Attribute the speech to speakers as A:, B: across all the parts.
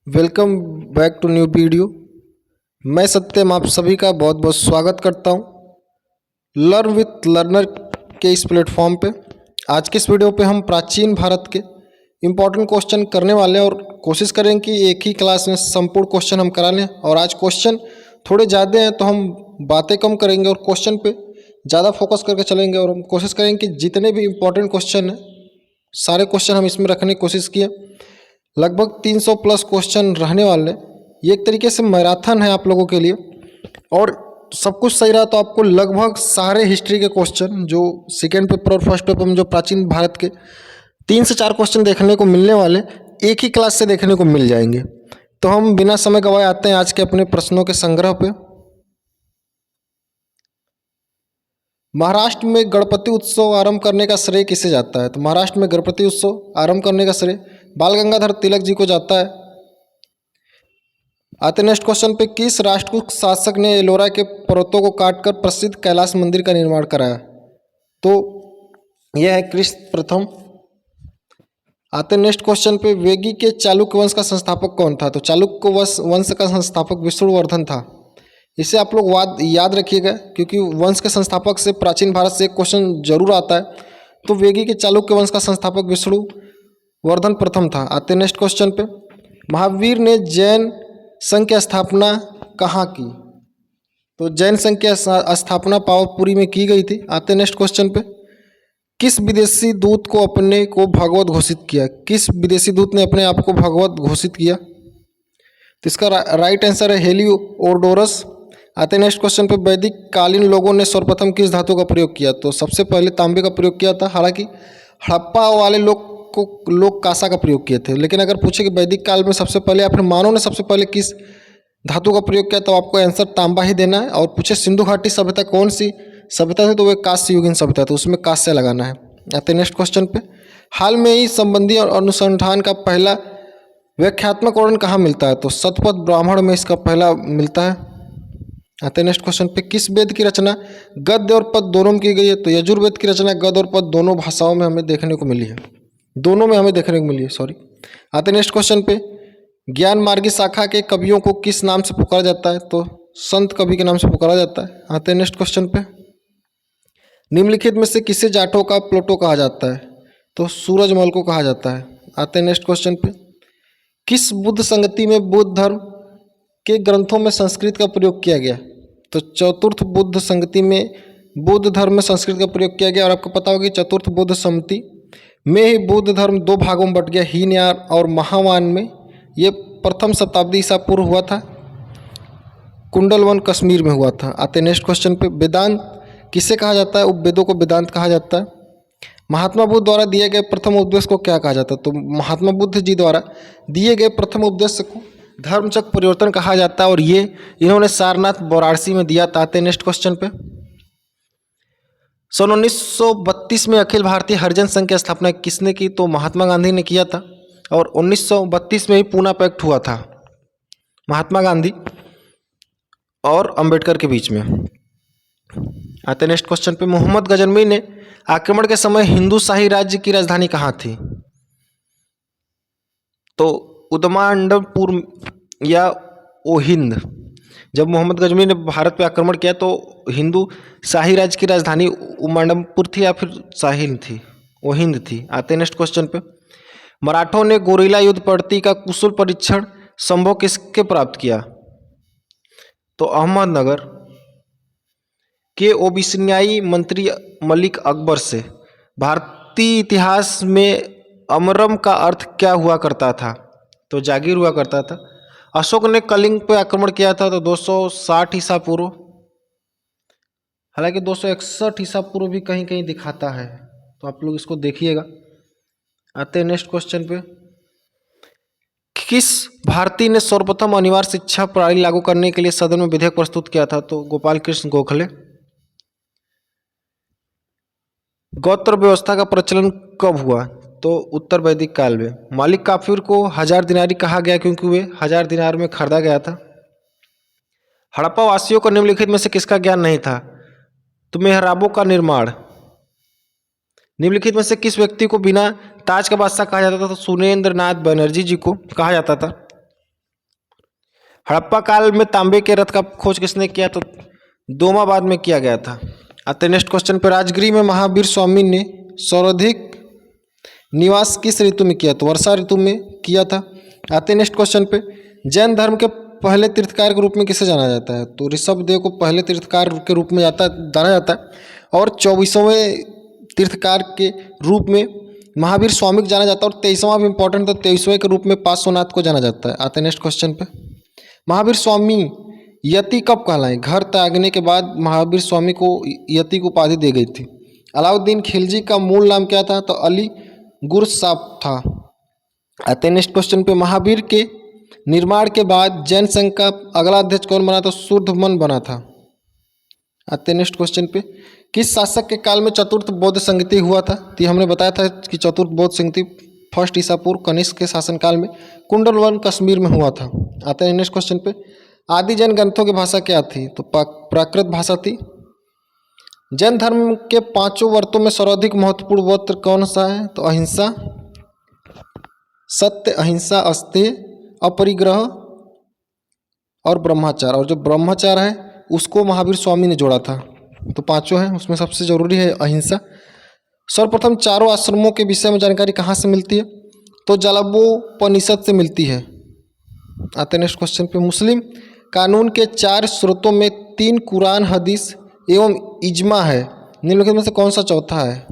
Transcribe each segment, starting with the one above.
A: Welcome back to new video. मैं सत्यम आप सभी का बहुत बहुत स्वागत करता हूं लर्न विथ लर्नर के इस प्लेटफॉर्म पे। आज के इस वीडियो पे हम प्राचीन भारत के इम्पोर्टेंट क्वेश्चन करने वाले हैं और कोशिश करें कि एक ही क्लास में संपूर्ण क्वेश्चन हम करा लें। और आज क्वेश्चन थोड़े ज़्यादा हैं तो हम बातें कम करेंगे और क्वेश्चन पे ज़्यादा फोकस करके चलेंगे। और हम कोशिश करेंगे कि जितने भी इम्पोर्टेंट क्वेश्चन हैं सारे क्वेश्चन हम इसमें रखने की कोशिश किए। लगभग 300 प्लस क्वेश्चन रहने वाले। ये एक तरीके से मैराथन है आप लोगों के लिए। और सब कुछ सही रहा तो आपको लगभग सारे हिस्ट्री के क्वेश्चन जो सेकेंड पेपर और फर्स्ट पेपर में जो प्राचीन भारत के 3 से 4 क्वेश्चन देखने को मिलने वाले एक ही क्लास से देखने को मिल जाएंगे। तो हम बिना समय गवाए आते हैं आज के अपने प्रश्नों के संग्रह पे। महाराष्ट्र में गणपति उत्सव आरंभ करने का श्रेय किसे जाता है? तो महाराष्ट्र में गणपति उत्सव आरंभ करने का श्रेय बाल गंगाधर तिलक जी को जाता है। आते नेक्स्ट क्वेश्चन पे, किस राष्ट्रकूट शासक ने एलोरा के पर्वतों को काटकर प्रसिद्ध कैलाश मंदिर का निर्माण कराया? तो यह है कृष्ण प्रथम। आते नेक्स्ट क्वेश्चन पे, वेगी के चालुक्य वंश का संस्थापक कौन था? तो चालुक्य वंश का संस्थापक विष्णुवर्धन था। इसे आप लोग याद रखिएगा क्योंकि वंश के संस्थापक से प्राचीन भारत से एक क्वेश्चन जरूर आता है। तो वेगी के चालुक्य वंश का संस्थापक विष्णुवर्धन प्रथम था। आते नेक्स्ट क्वेश्चन पे, महावीर ने जैन संघ की स्थापना कहाँ की? तो जैन संघ की स्थापना पावापुरी में की गई थी। आते नेक्स्ट क्वेश्चन पे, किस विदेशी दूत को अपने को भगवत घोषित किया? किस विदेशी दूत ने अपने आप को भगवत घोषित किया? तो इसका राइट आंसर है हेलियोडोरस। आते नेक्स्ट क्वेश्चन पे, वैदिक कालीन लोगों ने सर्वप्रथम किस धातु का प्रयोग किया? तो सबसे पहले तांबे का प्रयोग किया था। हालांकि हड़प्पा वाले लोग कांसा का प्रयोग किए थे। लेकिन अगर पूछे कि वैदिक काल में सबसे पहले या फिर मानव ने सबसे पहले किस धातु का प्रयोग किया तो आपको आंसर तांबा ही देना है। और पूछे सिंधु घाटी सभ्यता कौन सी सभ्यता थी? तो वह कांस्य युगीन सभ्यता, तो उसमें कांस्य लगाना है। आते नेक्स्ट क्वेश्चन पे, हाल में ही संबंधी और अनुसंधान का पहला व्याख्यात्मक वर्णन कहाँ मिलता है? तो शतपथ ब्राह्मण में इसका पहला मिलता है। आते नेक्स्ट क्वेश्चन पे, किस वेद की रचना गद्य और पद दोनों में की गई है? तो यजुर्वेद की रचना गद्य और पद दोनों भाषाओं में हमें देखने को मिली है। दोनों में हमें देखने को मिली है, सॉरी। आते नेक्स्ट क्वेश्चन पे, ज्ञान मार्गी शाखा के कवियों को किस नाम से पुकारा जाता है? तो संत कवि के नाम से पुकारा जाता है। आते नेक्स्ट क्वेश्चन पे, निम्नलिखित में से किसे जाटों का प्लूटो कहा जाता है? तो सूरजमल को कहा जाता है। आते नेक्स्ट क्वेश्चन पे, किस बुद्ध संगति में बुद्ध धर्म के ग्रंथों में संस्कृत का प्रयोग किया गया? तो चतुर्थ बुद्ध संगति में बुद्ध धर्म में संस्कृत का प्रयोग किया गया। और आपको पता होगा चतुर्थ बुद्ध समिति में ही बुद्ध धर्म 2 भागों में बट गया, हीनयान और महावान में। ये प्रथम शताब्दी ईसा पूर्व हुआ था, कुंडलवन कश्मीर में हुआ था। आते नेक्स्ट क्वेश्चन पे, वेदांत किसे कहा जाता है? उपवेदों को वेदांत कहा जाता है। महात्मा बुद्ध द्वारा दिए गए प्रथम उपदेश को क्या कहा जाता है? तो महात्मा बुद्ध जी द्वारा दिए गए प्रथम उपदेश को धर्मचक्र परिवर्तन कहा जाता है। और ये इन्होंने सारनाथ वाराणसी में दिया था। आते नेक्स्ट क्वेश्चन पे, सन 1932 में अखिल भारतीय हरिजन संघ की स्थापना किसने की? तो महात्मा गांधी ने किया था। और 1932 में ही पूना पैक्ट हुआ था महात्मा गांधी और अंबेडकर के बीच में। आते नेक्स्ट क्वेश्चन पे, मोहम्मद गजनवी ने आक्रमण के समय हिंदू शाही राज्य की राजधानी कहाँ थी? तो उदमांडपुर या ओहिंद। जब मोहम्मद गजनवी ने भारत पे आक्रमण किया तो हिंदू शाही राज्य की राजधानी उमांडमपुर थी या फिर शाहीन थी, ओहिंद थी। आते नेक्स्ट क्वेश्चन पे, मराठों ने गोरिल्ला युद्ध पद्धति का कुशल परीक्षण संभव किसके प्राप्त किया? तो अहमदनगर के ओबिसिनियाई मंत्री मलिक अकबर से। भारतीय इतिहास में अमरम का अर्थ क्या हुआ करता था? तो जागीर हुआ करता था। अशोक ने कलिंग पर आक्रमण किया था तो 260 ईसा पूर्व। हालांकि 261 ईसा पूर्व भी कहीं कहीं दिखाता है, तो आप लोग इसको देखिएगा। आते हैं नेक्स्ट क्वेश्चन पे, किस भारतीय ने सर्वप्रथम अनिवार्य शिक्षा प्रणाली लागू करने के लिए सदन में विधेयक प्रस्तुत किया था? तो गोपाल कृष्ण गोखले। गोत्र व्यवस्था का प्रचलन कब हुआ? तो उत्तर वैदिक काल में। मालिक काफिर को 1000 दिनारी कहा गया क्योंकि वे 1000 दिनार में खरीदा गया था। हड़प्पा वासियों को निम्नलिखित में से किसका ज्ञान नहीं था? तो मेहराबों का निर्माण। निम्नलिखित में से किस व्यक्ति को बिना ताज का बादशाह कहा जाता था? तो सुरेंद्र नाथ बनर्जी जी को कहा जाता था। हड़प्पा काल में तांबे के रथ का खोज किसने किया? तो दोमाबाद में किया गया था। आते नेक्स्ट क्वेश्चन पे, राजगिरी में महावीर स्वामी ने सर्वाधिक निवास किस ऋतु में किया? तो वर्षा ऋतु में किया था। आते नेक्स्ट क्वेश्चन पे, जैन धर्म के पहले तीर्थकार के रूप में किसे जाना जाता है? तो ऋषभदेव को पहले तीर्थकार के रूप में जाना जाता है और 24वें तीर्थकार के रूप में महावीर स्वामी को जाना जाता है और 23वां भी इंपॉर्टेंट था, 23वें के रूप में पार्श्वनाथ को जाना जाता है। आते नेक्स्ट क्वेश्चन पे, महावीर स्वामी यति कब कहलाए? घर त्यागने के बाद महावीर स्वामी को यति की उपाधि दी गई थी। अलाउद्दीन खिलजी का मूल नाम क्या था? तो अली गुरसाब था। आते नेक्स्ट क्वेश्चन पे, महावीर के निर्माण के बाद जैन संघ का अगला अध्यक्ष कौन बना? तो शुद्धमन बना था। आते नेक्स्ट क्वेश्चन पे, किस शासक के काल में चतुर्थ बौद्ध संगति हुआ था? तो हमने बताया था कि चतुर्थ बौद्ध संगति फर्स्ट ईसा पूर्व कनिष्क के शासनकाल में कुंडलवन कश्मीर में हुआ था। आते हैं नेक्स्ट क्वेश्चन पे, आदि जैन ग्रंथों की भाषा क्या थी? तो प्राकृत भाषा थी। जैन धर्म के 5 व्रतों में सर्वाधिक महत्वपूर्ण व्रत कौन सा है? तो अहिंसा, सत्य, अहिंसा, अस्तेय, अपरिग्रह और ब्रह्मचार। और जो ब्रह्मचार है उसको महावीर स्वामी ने जोड़ा था। तो 5 हैं, उसमें सबसे जरूरी है अहिंसा। सर्वप्रथम चारों आश्रमों के विषय में जानकारी कहाँ से मिलती है? तो जलाबोपनिषद से मिलती है। आते नेक्स्ट क्वेश्चन पे, मुस्लिम कानून के 4 स्रोतों में 3 कुरान, हदीस एवं इजमा है, निम्नलिखित में से कौन सा चौथा है?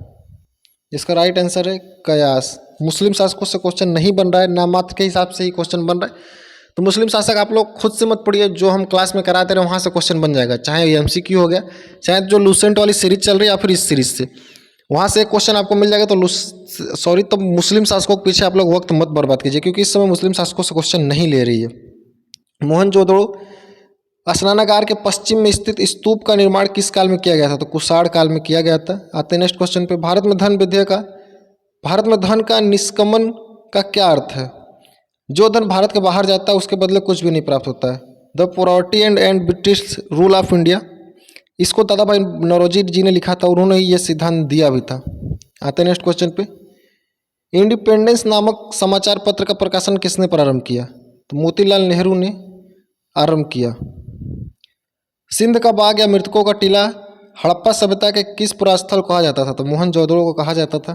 A: इसका राइट आंसर है कयास। मुस्लिम शासकों से क्वेश्चन नहीं बन रहा है, नामात्र के हिसाब से ही क्वेश्चन बन रहा है। तो मुस्लिम शासक आप लोग खुद से मत पढ़िए, जो हम क्लास में कराते रहे वहाँ से क्वेश्चन बन जाएगा, चाहे एमसीक्यू हो गया, चाहे जो लूसेंट वाली सीरीज चल रही है या फिर इस सीरीज से, वहाँ से एक क्वेश्चन आपको मिल जाएगा। तो मुस्लिम शासकों के पीछे आप लोग वक्त मत बर्बाद कीजिए, क्योंकि इस समय मुस्लिम शासकों से क्वेश्चन नहीं ले रही है। मोहनजोदड़ो स्नानागार के पश्चिम में स्थित स्तूप का निर्माण किस काल में किया गया था? तो कुषाण काल में किया गया था। आते नेक्स्ट क्वेश्चन पे, भारत में धन का निष्कमन का क्या अर्थ है? जो धन भारत के बाहर जाता है उसके बदले कुछ भी नहीं प्राप्त होता है। The poverty and British rule of India, इसको दादा भाई नौरोजी जी ने लिखा था, उन्होंने ये सिद्धांत दिया भी था। आते नेक्स्ट क्वेश्चन पे, इंडिपेंडेंस नामक समाचार पत्र का प्रकाशन किसने प्रारंभ किया? तो मोतीलाल नेहरू ने आरंभ किया। सिंध का बाग या मृतकों का टीला हड़प्पा सभ्यता के किस पुरास्थल कहा जाता था? तो मोहनजोदड़ो को कहा जाता था।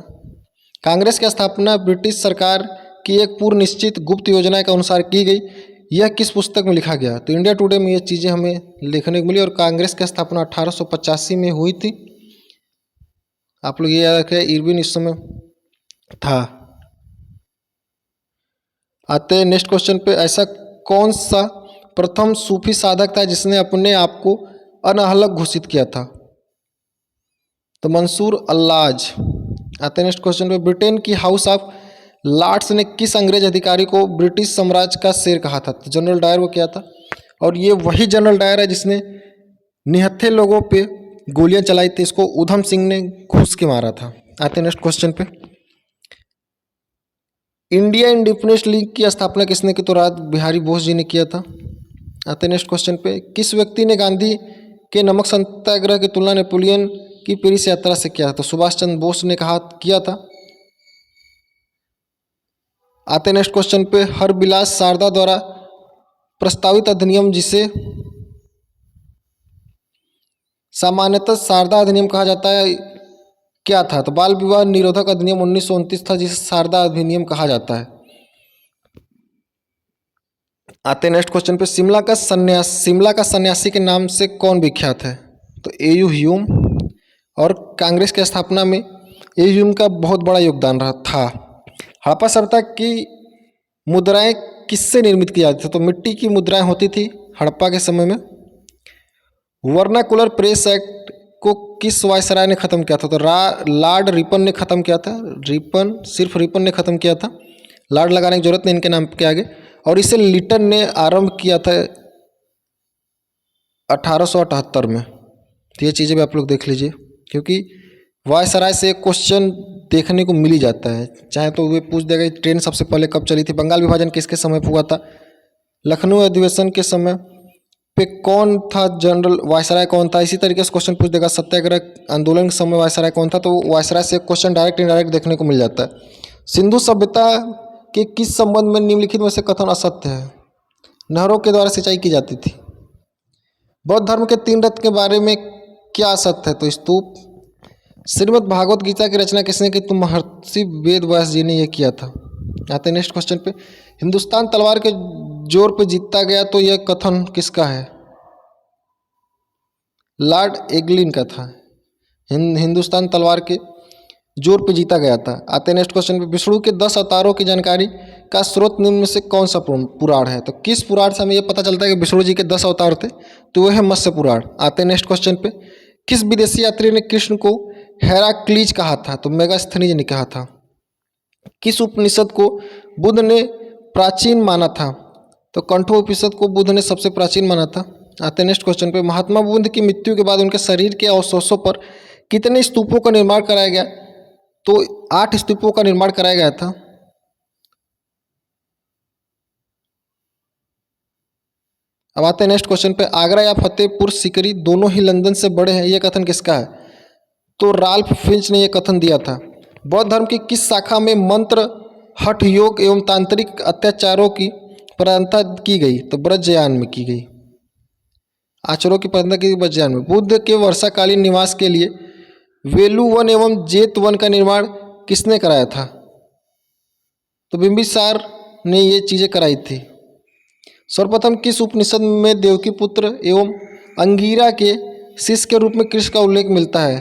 A: कांग्रेस की स्थापना ब्रिटिश सरकार की एक पूर्व निश्चित गुप्त योजना के अनुसार की गई, यह किस पुस्तक में लिखा गया? तो इंडिया टुडे में ये चीज़ें हमें देखने को मिली। और कांग्रेस की स्थापना 1885 में हुई थी। आप लोग ये याद रखें, इरविन इस समय था। आते हैं नेक्स्ट क्वेश्चन पे, ऐसा कौन सा प्रथम सूफी साधक था जिसने अपने आप को अनहलक घोषित किया था? तो मंसूर अल्लाज। आते हैं नेक्स्ट क्वेश्चन पे, ब्रिटेन की हाउस ऑफ लॉर्ड्स ने किस अंग्रेज अधिकारी को ब्रिटिश साम्राज्य का शेर कहा था? तो जनरल डायर वो क्या था? और ये वही जनरल डायर है जिसने निहत्थे लोगों पे गोलियां चलाई थी, इसको उधम सिंह ने घुस के मारा था। आते हैं नेक्स्ट क्वेश्चन पे, इंडिया इंडिपेंडेंस लीग की स्थापना किसने की? तो राज बिहारी बोस जी ने किया था। आते हैं नेक्स्ट क्वेश्चन पे, किस व्यक्ति ने गांधी के नमक सत्याग्रह की तुलना नेपोलियन की पेरिस यात्रा से किया था? तो सुभाष चंद्र बोस ने किया था। आते नेक्स्ट क्वेश्चन पे, हरबिलास शारदा द्वारा प्रस्तावित अधिनियम जिसे सामान्यतः शारदा अधिनियम कहा जाता है क्या था? तो बाल विवाह निरोधक अधिनियम 1929 था, जिसे शारदा अधिनियम कहा जाता है। आते नेक्स्ट क्वेश्चन पे, शिमला का सन्यासी के नाम से कौन विख्यात है? तो एयू ह्यूम। और कांग्रेस की स्थापना में एयू ह्यूम का बहुत बड़ा योगदान रहा था। हड़प्पा सभ्यता की मुद्राएं किससे निर्मित की जाती थी? तो मिट्टी की मुद्राएं होती थी हड़प्पा के समय में। वर्नाकुलर प्रेस एक्ट को किस वायसराय ने खत्म किया था? तो लॉर्ड रिपन ने खत्म किया था। सिर्फ रिपन ने खत्म किया था, लॉर्ड लगाने की जरूरत नहीं इनके नाम के आगे। और इसे लिटन ने आरंभ किया था 1878 में। तो ये चीज़ें भी आप लोग देख लीजिए, क्योंकि वायसराय से एक क्वेश्चन देखने को मिल ही जाता है, चाहे तो वे पूछ देगा ट्रेन सबसे पहले कब चली थी, बंगाल विभाजन किसके समय हुआ था, लखनऊ अधिवेशन के समय पे कौन था जनरल वायसराय कौन था, इसी तरीके से क्वेश्चन पूछ देगा सत्याग्रह आंदोलन के समय वायसराय कौन था। तो वायसराय से एक क्वेश्चन डायरेक्ट इनडायरेक्ट देखने को मिल जाता है। सिंधु सभ्यता के किस संबंध में निम्नलिखित में से कथन असत्य है? नहरों के द्वारा सिंचाई की जाती थी। बौद्ध धर्म के 3 रत्न के बारे में क्या सत्य है? तो स्तूप। श्रीमद् भागवत गीता की रचना किसने की? तो महर्षि वेद व्यास जी ने यह किया था। आते हैं नेक्स्ट क्वेश्चन पे। हिंदुस्तान तलवार के जोर पे जीता गया, तो यह कथन किसका है? लॉर्ड एगलिन का था। हिंदुस्तान तलवार के जोर पे जीता गया था। आते हैं नेक्स्ट क्वेश्चन पे। विष्णु के 10 अवतारों की जानकारी का स्रोत निम्न में से कौन सा पुराण है? तो किस पुराण से हमें यह पता चलता है कि विष्णु जी के 10 अवतार थे? तो वह है मत्स्य पुराण। आते हैं नेक्स्ट क्वेश्चन पे। किस विदेशी यात्री ने कृष्ण को हेराक्लीज कहा था? तो मेगास्थनीज ने कहा था। किस उपनिषद को बुद्ध ने प्राचीन माना था? तो कंठोपनिषद को बुद्ध ने सबसे प्राचीन माना था। आते हैं नेक्स्ट क्वेश्चन पे। महात्मा बुद्ध की मृत्यु के बाद उनके शरीर के अवशेषों पर कितने स्तूपों का निर्माण कराया गया? तो 8 स्तूपों का निर्माण कराया गया था। अब आते हैं नेक्स्ट क्वेश्चन पे। आगरा या फतेहपुर सीकरी दोनों ही लंदन से बड़े हैं, यह कथन किसका है? तो राल्फ फिंच ने यह कथन दिया था। बौद्ध धर्म की किस शाखा में मंत्र, हठ योग एवं तांत्रिक अत्याचारों की प्रधानता की गई? तो ब्रजयान में की गई। आचार्यों की प्रधानता की ब्रजयान में। बुद्ध के वर्षाकालीन निवास के लिए वेलु वन एवं जेत वन का निर्माण किसने कराया था? तो बिंबिसार ने ये चीजें कराई थी। सर्वप्रथम किस उपनिषद में देवकी पुत्र एवं अंगीरा के शिष्य के रूप में कृष्ण का उल्लेख मिलता है?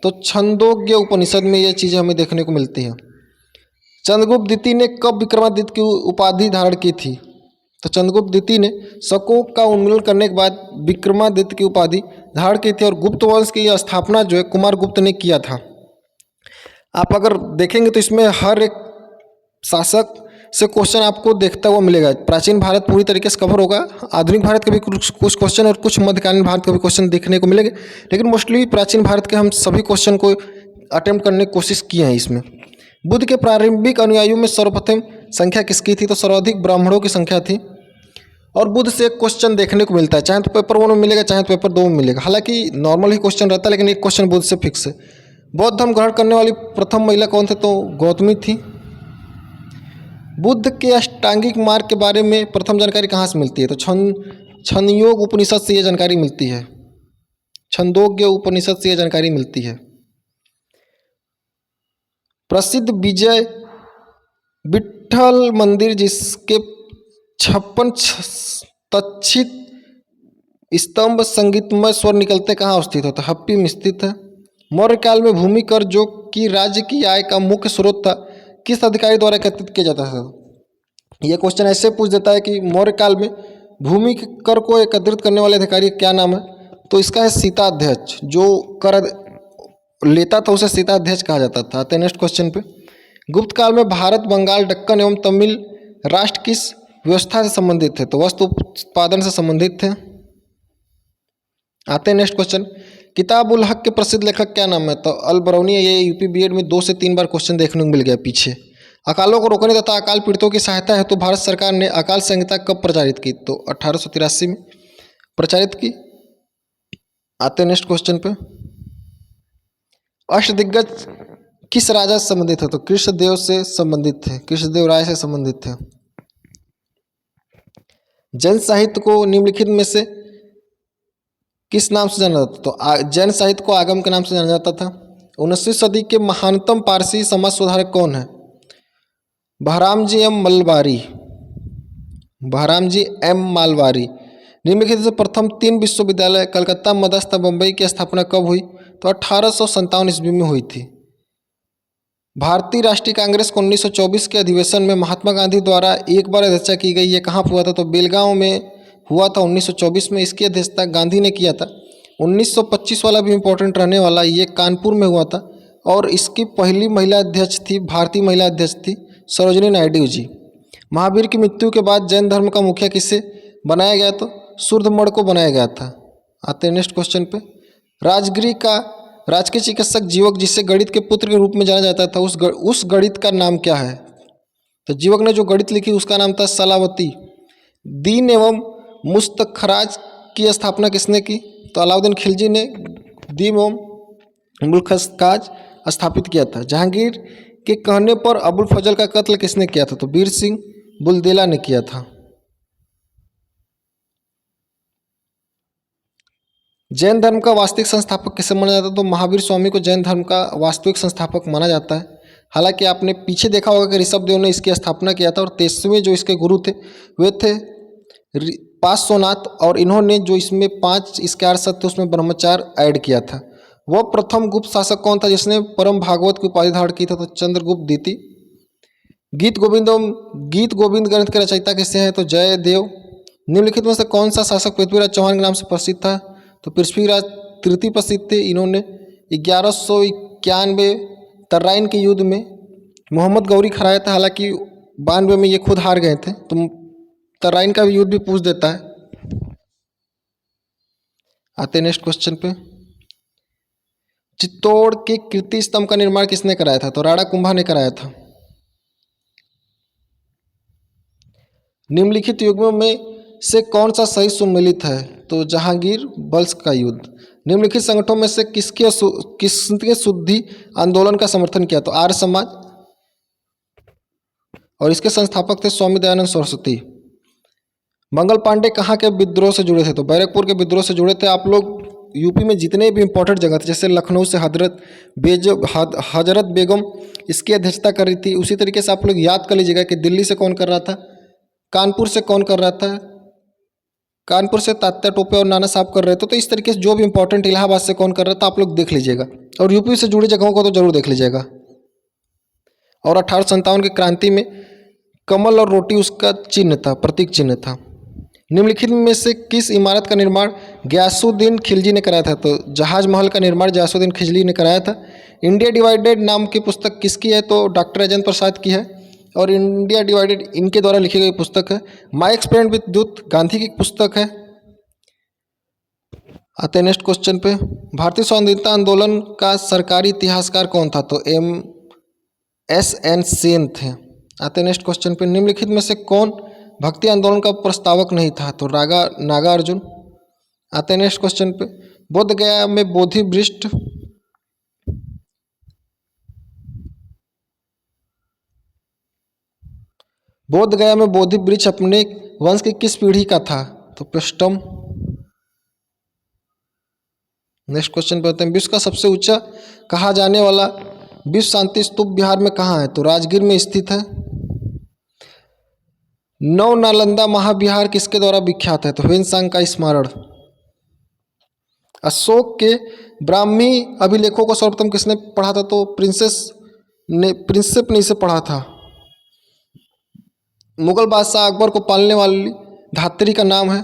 A: तो छंदोग्य उपनिषद में यह चीजें हमें देखने को मिलती हैं। चंद्रगुप्त द्वितीय ने कब विक्रमादित्य की उपाधि धारण की थी? तो चंद्रगुप्त द्वितीय ने शकों का उन्मूलन करने के बाद विक्रमादित्य की उपाधि धारण की थी और गुप्त वंश की स्थापना जो है कुमार गुप्त ने किया था। आप अगर देखेंगे तो इसमें हर एक शासक से क्वेश्चन आपको देखता हुआ मिलेगा। प्राचीन भारत पूरी तरीके से कवर होगा, आधुनिक भारत के भी कुछ क्वेश्चन और कुछ मध्यकालीन भारत के भी क्वेश्चन देखने को मिलेंगे, लेकिन मोस्टली प्राचीन भारत के हम सभी क्वेश्चन को अटेम्प्ट करने की कोशिश किए हैं इसमें। बुद्ध के प्रारंभिक अनुयायियों में सर्वप्रथम संख्या किसकी थी? तो सर्वाधिक ब्राह्मणों की संख्या थी। और बुद्ध से एक क्वेश्चन देखने को मिलता है, चाहे तो पेपर 1 में मिलेगा, चाहे तो पेपर 2 में मिलेगा। हालांकि नॉर्मल ही क्वेश्चन रहता है, लेकिन एक क्वेश्चन बुद्ध से फिक्स है। बौद्ध धर्म ग्रहण करने वाली प्रथम महिला कौन थे? तो गौतमी थी। बुद्ध के अष्टांगिक मार्ग के बारे में प्रथम जानकारी कहाँ से मिलती है? तो छंदोग्य उपनिषद से यह जानकारी मिलती है। छंदोग्य उपनिषद से यह जानकारी मिलती है। प्रसिद्ध विजय विट्ठल मंदिर जिसके 56 तक्षित स्तंभ संगीतमय स्वर निकलते कहाँ स्थित होता? हप्पी में स्थित है। मौर्य काल में भूमि कर जो कि राज्य की आय का मुख्य स्रोत था, किस अधिकारी द्वारा एकत्रित किया जाता था? यह क्वेश्चन ऐसे पूछ देता है कि मौर्य काल में भूमि कर को एकत्रित करने वाले अधिकारी क्या नाम है? तो इसका है सीताध्यक्ष। जो कर लेता था उसे सीताध्यक्ष कहा जाता था। आते हैं नेक्स्ट क्वेश्चन पे। गुप्त काल में भारत, बंगाल, दक्कन एवं तमिल राष्ट्र किस व्यवस्था से संबंधित थे? तो वस्तु उत्पादन से संबंधित थे। आते हैं नेक्स्ट क्वेश्चन। किताब उल हक के प्रसिद्ध लेखक क्या नाम है? तो अल बरौनी। ये यूपी बीएड में 2 से 3 बार क्वेश्चन देखने को मिल गया पीछे। अकालों को रोकने तथा अकाल पीड़ितों की सहायता हेतु भारत सरकार ने अकाल संहिता कब प्रचारित की? तो 1883 में प्रचारित की। आते हैं नेक्स्ट क्वेश्चन पे। अष्टदिग्गज किस राजा से संबंधित है? तो कृष्णदेव से संबंधित थे, कृष्णदेव राय से संबंधित थे। जैन साहित्य को निम्नलिखित में से किस नाम से जाना जाता? तो जैन साहित्य को आगम के नाम से जाना जाता था। 19वीं सदी के महानतम पारसी समाज सुधारक कौन है? बहरामजी एम मलबारी। बहरामजी एम मालवारी। निम्नलिखित से प्रथम 3 विश्वविद्यालय कलकत्ता, मद्रास तथा बम्बई की स्थापना कब हुई? तो 1857 ईस्वी में हुई थी। भारतीय राष्ट्रीय कांग्रेस को 1924 के अधिवेशन में महात्मा गांधी द्वारा एक बार अध्यक्षता की गई। ये कहाँ हुआ था? तो बेलगांव में हुआ था 1924 में। इसकी अध्यक्षता गांधी ने किया था। 1925 वाला भी इम्पोर्टेंट रहने वाला, ये कानपुर में हुआ था और इसकी पहली महिला अध्यक्ष थी, भारतीय महिला अध्यक्ष थी सरोजिनी नायडू जी। महावीर की मृत्यु के बाद जैन धर्म का मुखिया किसे बनाया गया? तो सूर्धमण को बनाया गया था। आते हैं नेक्स्ट क्वेश्चन पे। राजगिरी का राजकीय चिकित्सक जीवक जिसे गणित के पुत्र के रूप में जाना जाता था, उस गणित का नाम क्या है? तो जीवक ने जो गणित लिखी उसका नाम था सलावती। दीन एवं मुस्तखराज की स्थापना किसने की? तो अलाउद्दीन खिलजी ने दीन एवं मुल्खराज स्थापित किया था। जहांगीर के कहने पर अबुल फजल का कत्ल किसने किया था? तो वीर सिंह बुलदेला ने किया था। जैन धर्म का वास्तविक संस्थापक किसे माना जाता है? तो महावीर स्वामी को जैन धर्म का वास्तविक संस्थापक माना जाता है। हालांकि आपने पीछे देखा होगा कि ऋषभदेव ने इसकी स्थापना किया था और 23वें जो इसके गुरु थे वे थे पार्श्वनाथ, और इन्होंने जो इसमें 5 इसके आर्षद थे उसमें ब्रह्मचार्य ऐड किया था। वह प्रथम गुप्त शासक कौन था जिसने परम भागवत की उपाधि धारण की था? तो चंद्रगुप्त द्वितीय। गीत गोविंद ग्रंथ के रचयिता किसे हैं? तो जयदेव। निम्नलिखित में से कौन सा शासक पृथ्वीराज चौहान के नाम से प्रसिद्ध था? तो पृथ्वीराज तृतीय प्रसिद्ध थे। इन्होंने 1191 तराइन के युद्ध में मोहम्मद गौरी खराया था। हालांकि 92 में ये खुद हार गए थे, तो तराइन का भी युद्ध भी पूछ देता है। आते नेक्स्ट क्वेश्चन पे। चित्तौड़ के कीर्ति स्तंभ का निर्माण किसने कराया था? तो राणा कुंभा ने कराया था। निम्नलिखित युग्मों में से कौन सा सही सुमेलित है? तो जहांगीर बल्स का युद्ध। निम्नलिखित संगठनों में से किसके शुद्धि आंदोलन का समर्थन किया? तो आर्य समाज, और इसके संस्थापक थे स्वामी दयानंद सरस्वती। मंगल पांडे कहाँ के विद्रोह से जुड़े थे? तो बैरकपुर के विद्रोह से जुड़े थे। आप लोग यूपी में जितने भी इंपॉर्टेंट जगह थे, जैसे लखनऊ से हजरत बेगम इसकी अध्यक्षता कर रही थी, उसी तरीके से आप लोग याद कर लीजिएगा कि दिल्ली से कौन कर रहा था, कानपुर से कौन कर रहा था, कानपुर से तात्या टोपे और नाना साहब कर रहे थे। तो इस तरीके से जो भी इंपॉर्टेंट, इलाहाबाद से कौन कर रहा था आप लोग देख लीजिएगा, और यूपी से जुड़ी जगहों को तो जरूर देख लीजिएगा। और 1857 की क्रांति में कमल और रोटी उसका चिन्ह था, प्रतीक चिन्ह था। निम्नलिखित में से किस इमारत का निर्माण गयासुद्दीन खिलजी ने कराया था? तो जहाज महल का निर्माण गयासुद्दीन खिलजी ने कराया था। इंडिया डिवाइडेड नाम की पुस्तक किसकी है? तो डॉक्टर राजेंद्र प्रसाद की है, और इंडिया डिवाइडेड इनके द्वारा लिखी गई पुस्तक है। My experiment with youth Gandhi की पुस्तक है। आते हैं नेक्स्ट क्वेश्चन पे। भारतीय स्वाधीनता आंदोलन का सरकारी इतिहासकार कौन था? तो M.S.N. सेन थे। आते हैं नेक्स्ट क्वेश्चन पे। निम्नलिखित में से कौन भक्ति आंदोलन का प्रस्तावक नहीं था? तो नागार्जुन। आते हैं नेक्स्ट क्वेश्चन पे। बोध गया में बोधि वृक्ष अपने वंश की किस पीढ़ी का था? तो पृष्ठम। नेक्स्ट क्वेश्चन पे आते हैं। विश्व का सबसे ऊंचा कहा जाने वाला विश्व शांति स्तूप बिहार में कहाँ है? तो राजगीर में स्थित है। नव नालंदा महाविहार किसके द्वारा विख्यात है? तो ह्वेनसांग का स्मारण। अशोक के ब्राह्मी अभिलेखों को सर्वप्रथम किसने पढ़ा था? तो प्रिंसेप ने इसे पढ़ा था। मुगल बादशाह अकबर को पालने वाली धात्री का नाम है?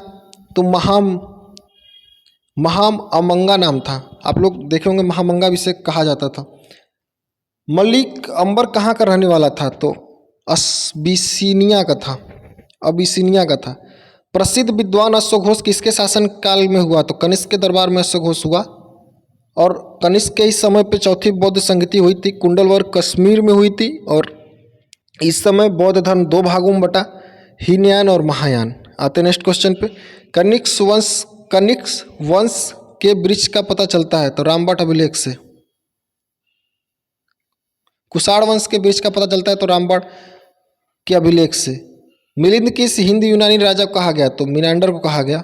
A: तो महामंगा नाम था। आप लोग देखे होंगे महामंगा भी इसे कहा जाता था। मलिक अंबर कहाँ का रहने वाला था? तो अबिसिनिया का था। प्रसिद्ध विद्वान अश्वघोष किसके शासन काल में हुआ? तो कनिष्क के दरबार में अश्वघोष हुआ, और कनिष्क के इस समय पे चौथी बौद्ध संगति हुई थी। कुंडलवर्ग कश्मीर में हुई थी, और इस समय बौद्ध धर्म 2 भागों में बटा, हीनयान और महायान। आते नेक्स्ट क्वेश्चन पे। कनिष्क वंश के वृक्ष का पता चलता है? तो रामबाट अभिलेख से। कुषाण वंश के वृक्ष का पता चलता है? तो रामबाट के अभिलेख से। मिलिंद किस हिंद यूनानी राजा को कहा गया? तो मिनांडर को कहा गया।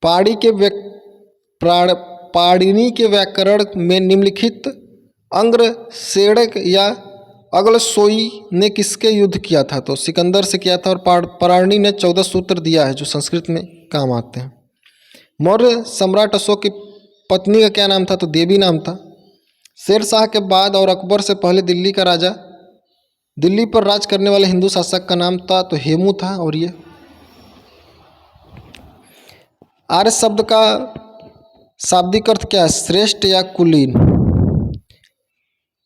A: पाणिनि के व्याकरण में निम्नलिखित अंग्रसेड़क या अगलसोई ने किसके युद्ध किया था? तो सिकंदर से किया था, और पाणिनि ने 14 सूत्र दिया है जो संस्कृत में काम आते हैं। मौर्य सम्राट अशोक की पत्नी का क्या नाम था? तो देवी नाम था। शेर शाह के बाद और अकबर से पहले दिल्ली पर राज करने वाले हिंदू शासक का नाम था? तो हेमू था। और ये आर्य शब्द का शाब्दिक अर्थ क्या है? श्रेष्ठ या कुलीन।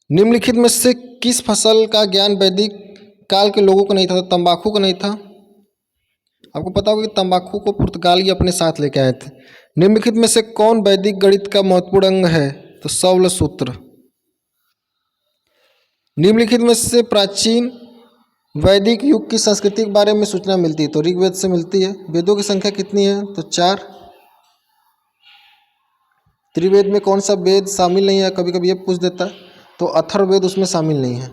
A: निम्नलिखित में से किस फसल का ज्ञान वैदिक काल के लोगों को नहीं था? तो तंबाकू को नहीं था। आपको पता होगा कि तंबाकू को पुर्तगाली अपने साथ लेके आए थे। निम्नलिखित में से कौन वैदिक गणित का महत्वपूर्ण अंग है? तो सौल सूत्र। निम्नलिखित में से प्राचीन वैदिक युग की संस्कृति के बारे में सूचना मिलती है? तो ऋग्वेद से मिलती है। वेदों की संख्या कितनी है? तो 4। त्रिवेद में कौन सा वेद शामिल नहीं है? कभी कभी ये पूछ देता है, तो अथर्ववेद उसमें शामिल नहीं है।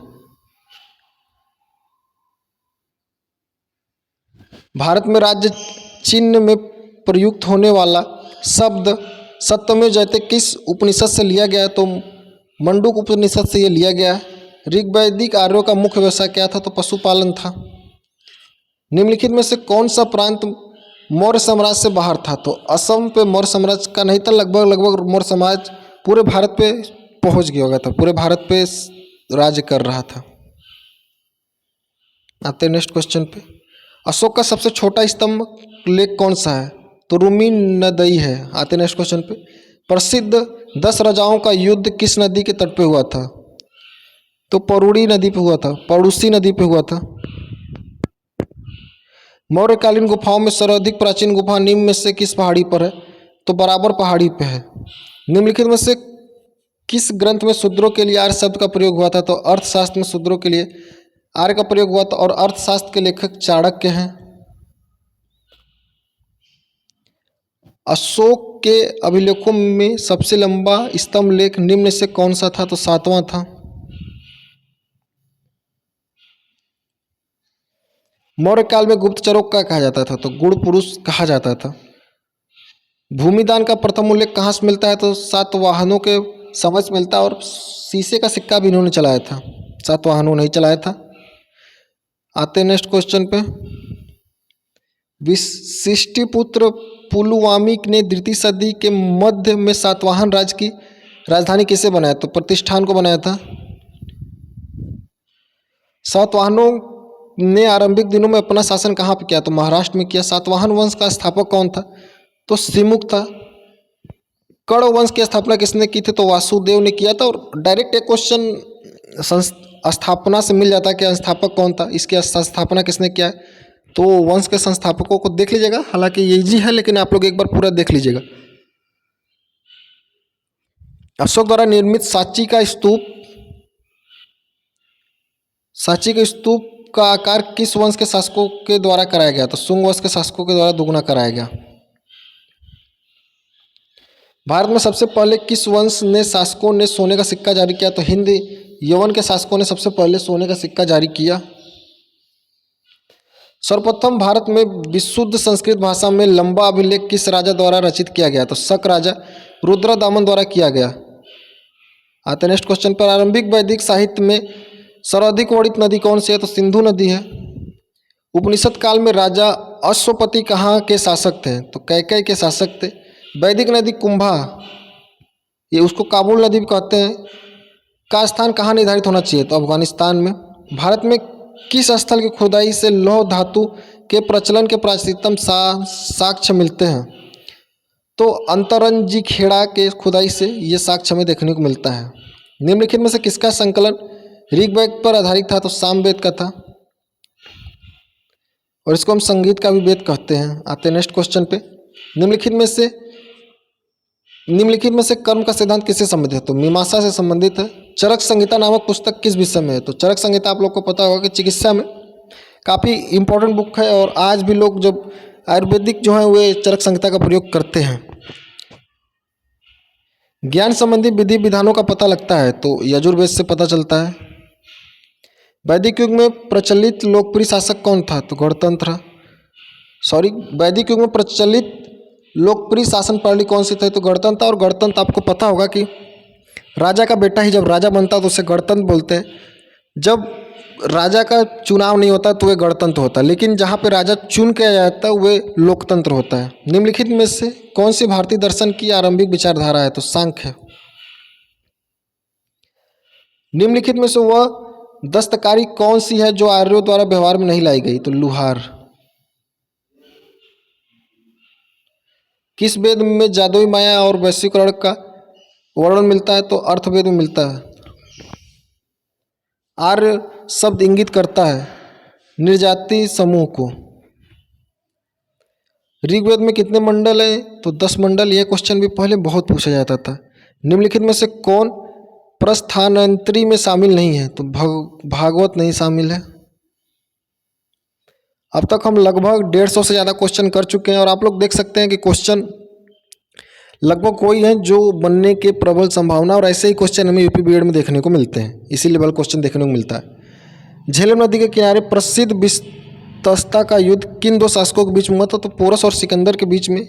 A: भारत में राज्य चिन्ह में प्रयुक्त होने वाला शब्द सत्यमेव जयते किस उपनिषद से लिया गया है? तो मंडूक उपनिषद से ये लिया गया है। ऋग्वैदिक आर्यों का मुख्य व्यवसाय क्या था? तो पशुपालन था। निम्नलिखित में से कौन सा प्रांत मौर्य साम्राज्य से बाहर था? तो असम पे मौर्य साम्राज्य का नहीं था, लगभग मौर्य साम्राज्य पूरे भारत पे पहुंच गया था, पूरे भारत पे राज्य कर रहा था। आते हैं नेक्स्ट क्वेश्चन पे। अशोक का सबसे छोटा स्तंभ लेख कौन सा है? तो रूमी नदी है। आते हैं नेक्स्ट क्वेश्चन पे। प्रसिद्ध 10 राजाओं का युद्ध किस नदी के तट पे हुआ था? तो परूड़ी नदी पे हुआ था, पड़ूसी नदी पे हुआ था। मौर्यकालीन गुफाओं में सर्वाधिक प्राचीन गुफा निम्न में से किस पहाड़ी पर है? तो बराबर पहाड़ी पे है। निम्नलिखित में से किस ग्रंथ में शूद्रों के लिए आर्य शब्द का प्रयोग हुआ था? तो अर्थशास्त्र में शूद्रों के लिए आर्य का प्रयोग हुआ था और अर्थशास्त्र के लेखक चाणक्य हैं। अशोक के अभिलेखों में सबसे लंबा स्तंभ लेख निम्न से कौन सा था? तो 7वां था। मौर्य काल में गुप्तचरों का कहा जाता था? तो गुण पुरुष कहा जाता था। भूमिदान का प्रथम उल्लेख कहाँ से मिलता है? तो सातवाहनों के समय से मिलता है और शीशे का सिक्का भी इन्होंने चलाया था, सातवाहनों नहीं चलाया था। आते नेक्स्ट क्वेश्चन पे। विशिष्टिपुत्र पुलुवामी ने द्वितीय सदी के मध्य में सातवाहन राज्य की राजधानी किसे बनाया? तो प्रतिष्ठान को बनाया था। सातवाहनों ने आरंभिक दिनों में अपना शासन कहाँ पे किया? तो महाराष्ट्र में किया। सातवाहन वंश का स्थापक कौन था? तो सिमुक था। कर्ण वंश की स्थापना किसने की थी? तो वासुदेव ने किया था। और डायरेक्ट एक क्वेश्चन स्थापना से मिल जाता है कि संस्थापक कौन था, इसकी स्थापना किसने किया है। तो वंश के संस्थापकों को देख लीजिएगा, हालांकि ये इजी है लेकिन आप लोग एक बार पूरा देख लीजिएगा। अशोक द्वारा निर्मित सांची का स्तूप का आकार किस वंश के शासकों के द्वारा कराया गया? तो शुंग वंश के शासकों के द्वारा दोगुना कराया गया। भारत में सबसे पहले किस वंश ने शासकों ने सोने का सिक्का जारी किया? तो हिंद यवन के शासकों ने सबसे पहले सोने का सिक्का जारी किया। सर्वप्रथम भारत में विशुद्ध संस्कृत भाषा में लंबा अभिलेख किस राजा द्वारा रचित किया गया? तो शक राजा रुद्रदामन द्वारा किया गया। आते नेक्स्ट क्वेश्चन पर। आरंभिक वैदिक साहित्य में सर्वाधिक वर्णित नदी कौन सी है? तो सिंधु नदी है। उपनिषद काल में राजा अश्वपति कहाँ के शासक थे? तो कैकेय के शासक थे। वैदिक नदी कुंभा, ये उसको काबुल नदी भी कहते हैं, का स्थान कहाँ निर्धारित होना चाहिए? तो अफगानिस्तान में। भारत में किस स्थल की खुदाई से लौह धातु के प्रचलन के प्राचीनतम साक्ष्य मिलते हैं? तो अंतरंजी खेड़ा के खुदाई से ये साक्ष्य हमें देखने को मिलता है। निम्नलिखित में से किसका संकलन ऋग्वेद पर आधारित था? तो सामवेद का था और इसको हम संगीत का भी वेद कहते हैं। आते हैं नेक्स्ट क्वेश्चन पे। निम्नलिखित में से कर्म का सिद्धांत किससे संबंधित है? तो मीमांसा से संबंधित है। चरक संहिता नामक पुस्तक किस विषय में है? तो चरक संहिता आप लोग को पता होगा कि चिकित्सा में काफ़ी इंपॉर्टेंट बुक है और आज भी लोग जब आयुर्वेदिक जो है वे चरक संहिता का प्रयोग करते हैं। ज्ञान संबंधी विधि विधानों का पता लगता है तो यजुर्वेद से पता चलता है। वैदिक युग में प्रचलित लोकप्रिय शासक कौन था? तो वैदिक युग में प्रचलित लोकप्रिय शासन प्रणाली कौन सी थी? तो गणतंत्र। और गणतंत्र आपको पता होगा कि राजा का बेटा ही जब राजा बनता है तो उसे गणतंत्र बोलते हैं। जब राजा का चुनाव नहीं होता तो वे गणतंत्र होता है, लेकिन जहाँ पे राजा चुन किया जाता है वे लोकतंत्र होता है। निम्नलिखित में से कौन सी भारतीय दर्शन की आरंभिक विचारधारा है? तो सांख्य। निम्नलिखित में से वह दस्तकारी कौन सी है जो आर्यों द्वारा व्यवहार में नहीं लाई गई? तो लुहार। किस वेद में जादुई माया और वैश्वीकरण का वर्णन मिलता है? तो अर्थवेद में मिलता है। आर्य शब्द इंगित करता है निर्जाति समूह को। ऋग्वेद में कितने मंडल हैं? तो 10 मंडल। यह क्वेश्चन भी पहले बहुत पूछा जाता था। निम्नलिखित में से कौन प्रस्थानांतरी में शामिल नहीं है? तो भागवत नहीं शामिल है। अब तक हम लगभग 150 से ज़्यादा क्वेश्चन कर चुके हैं और आप लोग देख सकते हैं कि क्वेश्चन लगभग वही हैं जो बनने के प्रबल संभावना, और ऐसे ही क्वेश्चन हमें यूपी बीएड में देखने को मिलते हैं, इसी लेवल क्वेश्चन देखने को मिलता है। झेलम नदी के किनारे प्रसिद्ध तस्ता का युद्ध किन दो शासकों के बीच में हुआ था? तो पोरस और सिकंदर के बीच में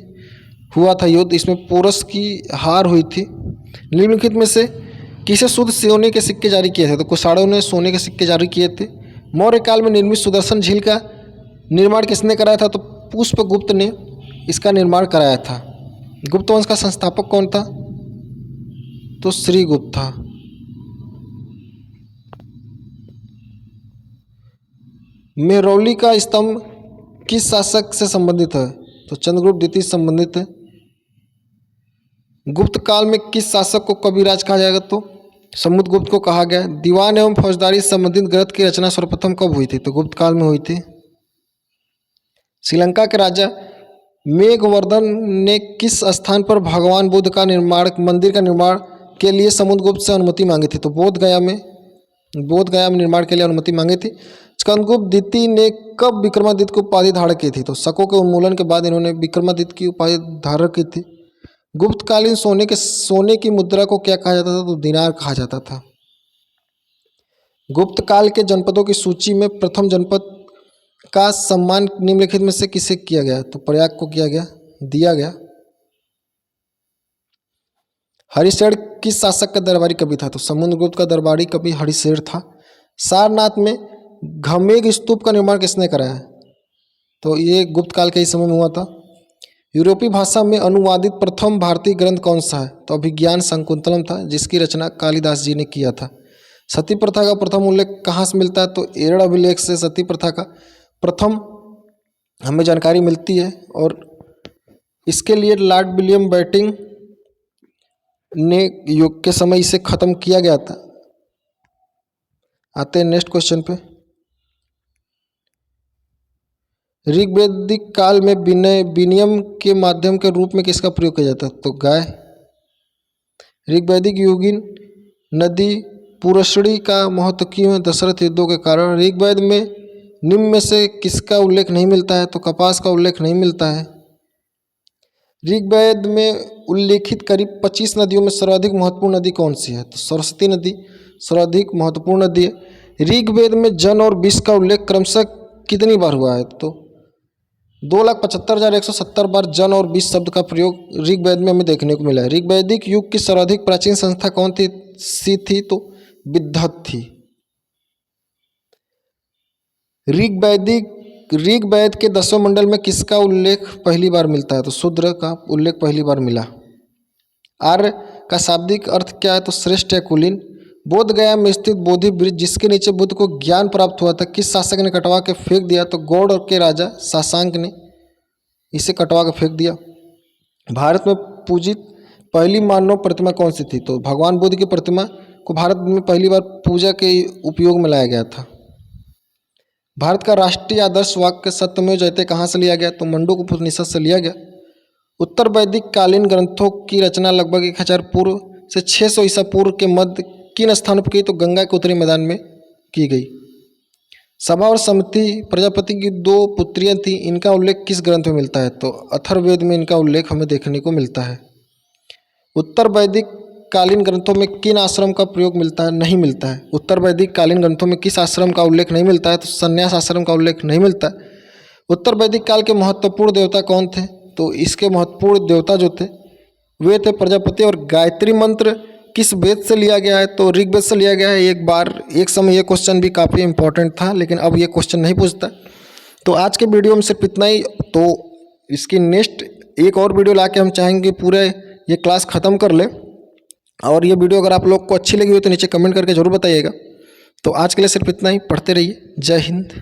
A: हुआ था युद्ध। इसमें पोरस की हार हुई थी। निम्नलिखित में से किसे शुद्ध सोने के सिक्के जारी किए थे? तो कुषाणों ने सोने के सिक्के जारी किए थे। मौर्य काल में निर्मित सुदर्शन झील का निर्माण किसने कराया था? तो पुष्पगुप्त ने इसका निर्माण कराया था। गुप्त वंश का संस्थापक कौन था? तो श्रीगुप्त था। मेहरौली का स्तंभ किस शासक से संबंधित है? तो चंद्रगुप्त द्वितीय से संबंधित है। गुप्त काल में किस शासक को कविराज कहा जाएगा? तो समुद्रगुप्त को कहा गया। दीवान एवं फौजदारी से संबंधित ग्रंथ की रचना सर्वप्रथम कब हुई थी? तो गुप्त काल में हुई थी। श्रीलंका के राजा मेघवर्धन ने किस स्थान पर भगवान बुद्ध का मंदिर का निर्माण के लिए समुद्रगुप्त से अनुमति मांगी थी? तो बोध गया में निर्माण के लिए अनुमति मांगी थी। चंद्रगुप्त द्वितीय ने कब विक्रमादित्य की उपाधि धारण की थी? तो शकों के उन्मूलन के बाद इन्होंने विक्रमादित्य की उपाधि धारण की थी। गुप्तकालीन सोने की मुद्रा को क्या कहा जाता था? तो दिनार कहा जाता था। गुप्त काल के जनपदों की सूची में प्रथम जनपद का सम्मान निम्नलिखित में से किसे किया गया? तो प्रयाग को दिया गया। हरिशेर किस शासक का दरबारी कवि था? तो समुद्रगुप्त का दरबारी कवि हरिशेर था। सारनाथ में घमेघ स्तूप का निर्माण किसने कराया? तो ये गुप्त काल के ही समय में हुआ था। यूरोपीय भाषा में अनुवादित प्रथम भारतीय ग्रंथ कौन सा है? तो अभिज्ञान शाकुंतलम था, जिसकी रचना कालिदास जी ने किया था। सती प्रथा का प्रथम उल्लेख कहाँ से मिलता है? तो एरड़ अभिलेख से सती प्रथा का प्रथम हमें जानकारी मिलती है और इसके लिए लॉर्ड विलियम बेंटिंक ने युग के समय इसे खत्म किया गया था। आते हैं नेक्स्ट क्वेश्चन पे। ऋग्वैदिक काल में विनिमय के माध्यम के रूप में किसका प्रयोग किया जाता है? तो गाय। ऋग्वैदिक युगीन नदी पुरस्ड़ी का महत्व क्यों है? दशरथ युद्धों के कारण। ऋग्वेद में निम्न में से किसका उल्लेख नहीं मिलता है? तो कपास का उल्लेख नहीं मिलता है। ऋग्वेद में उल्लेखित करीब 25 नदियों में सर्वाधिक महत्वपूर्ण नदी कौन सी है? तो सरस्वती नदी सर्वाधिक महत्वपूर्ण नदी है। ऋग्वेद में जन और विष का उल्लेख क्रमशः कितनी बार हुआ है? तो 2,75,170 बार जन और विष शब्द का प्रयोग ऋग्वेद में हमें देखने को मिला है। ऋग्वैदिक युग की सर्वाधिक प्राचीन संस्था कौन थी? तो विद्वत थी। ऋग्वेद के 10वें मंडल में किसका उल्लेख पहली बार मिलता है? तो शूद्र का उल्लेख पहली बार मिला। आर्य का शाब्दिक अर्थ क्या है? तो श्रेष्ठ या कुलीन। बोध गया में स्थित बोधि वृक्ष जिसके नीचे बुद्ध को ज्ञान प्राप्त हुआ था, किस शासक ने कटवा के फेंक दिया? तो गौड़ के राजा शशांक ने इसे कटवा के फेंक दिया। भारत में पूजित पहली मानव प्रतिमा कौन सी थी? तो भगवान बुद्ध की प्रतिमा को भारत में पहली बार पूजा के उपयोग में लाया गया था। भारत का राष्ट्रीय आदर्श वाक्य सत्यमेव जयते कहाँ से लिया गया? तो मंडूक उपनिषद से लिया गया। उत्तर वैदिक कालीन ग्रंथों की रचना लगभग 1000 पूर्व से 600 ईसा पूर्व के मध्य किन स्थानों पर की? तो गंगा के उत्तरी मैदान में की गई। सभा और समिति प्रजापति की 2 पुत्रियां थीं, इनका उल्लेख किस ग्रंथ में मिलता है? तो अथर्ववेद में इनका उल्लेख हमें देखने को मिलता है। उत्तर वैदिक कालीन ग्रंथों में किन आश्रम का प्रयोग मिलता है? नहीं मिलता है। उत्तर वैदिक कालीन ग्रंथों में किस आश्रम का उल्लेख नहीं मिलता है? तो संन्यास आश्रम का उल्लेख नहीं मिलता है। उत्तर वैदिक काल के महत्वपूर्ण देवता कौन थे? तो इसके महत्वपूर्ण देवता जो थे वे थे प्रजापति। और गायत्री मंत्र किस वेद से लिया गया है? तो ऋग्वेद से लिया गया है। एक समय ये क्वेश्चन भी काफ़ी इंपॉर्टेंट था, लेकिन अब ये क्वेश्चन नहीं पूछता। तो आज के वीडियो में सिर्फ इतना ही। तो इसकी नेक्स्ट एक और वीडियो ला के हम चाहेंगे पूरे ये क्लास ख़त्म कर ले। और ये वीडियो अगर आप लोग को अच्छी लगी हो तो नीचे कमेंट करके ज़रूर बताइएगा। तो आज के लिए सिर्फ इतना ही। पढ़ते रहिए। जय हिंद।